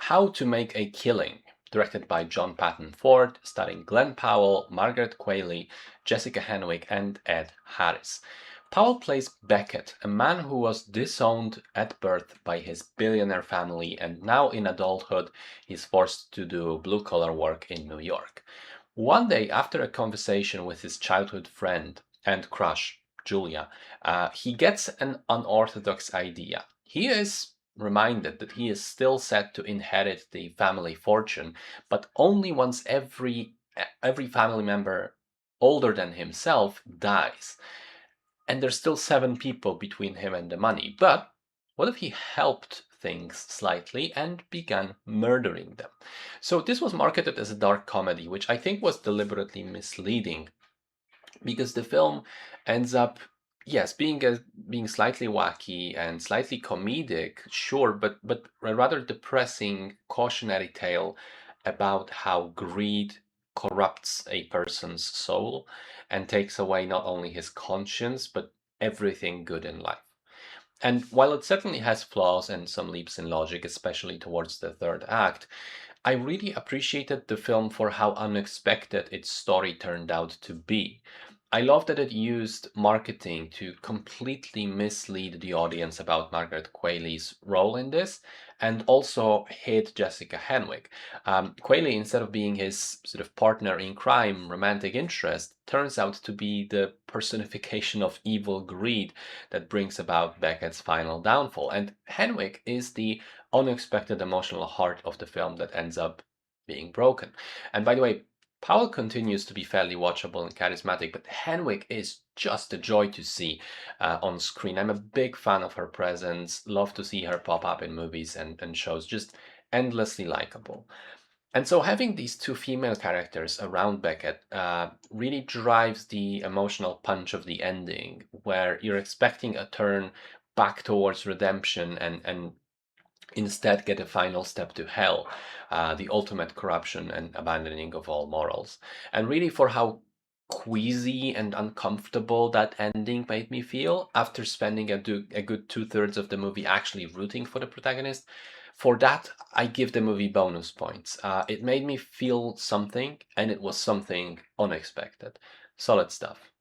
How to Make a Killing, directed by John Patton Ford, starring Glenn Powell, Margaret Qualley, Jessica Henwick, and Ed Harris. Powell plays Becket, a man who was disowned at birth by his billionaire family, and now in adulthood he's forced to do blue-collar work in New York. One day, after a conversation with his childhood friend and crush, Julia, he gets an unorthodox idea. He is reminded that he is still set to inherit the family fortune, but only once every family member older than himself dies. And there's still 7 people between him and the money. But what if he helped things slightly and began murdering them? So this was marketed as a dark comedy, which I think was deliberately misleading, because the film ends up, yes, being slightly wacky and slightly comedic, sure, but a rather depressing cautionary tale about how greed corrupts a person's soul and takes away not only his conscience but everything good in life. And while it certainly has flaws and some leaps in logic, especially towards the third act, I really appreciated the film for how unexpected its story turned out to be. I love that it used marketing to completely mislead the audience about Margaret Qualley's role in this, and also hid Jessica Henwick. Qualley, instead of being his sort of partner in crime, romantic interest, turns out to be the personification of evil greed that brings about Beckett's final downfall. And Henwick is the unexpected emotional heart of the film that ends up being broken. And by the way, Powell continues to be fairly watchable and charismatic, but Henwick is just a joy to see on screen. I'm a big fan of her presence, love to see her pop up in movies and shows, just endlessly likable. And so having these two female characters around Becket really drives the emotional punch of the ending, where you're expecting a turn back towards redemption and instead get a final step to hell, the ultimate corruption and abandoning of all morals. And really, for how queasy and uncomfortable that ending made me feel after spending a good 2/3 of the movie actually rooting for the protagonist, for that I give the movie bonus points. It made me feel something, and it was something unexpected. Solid stuff.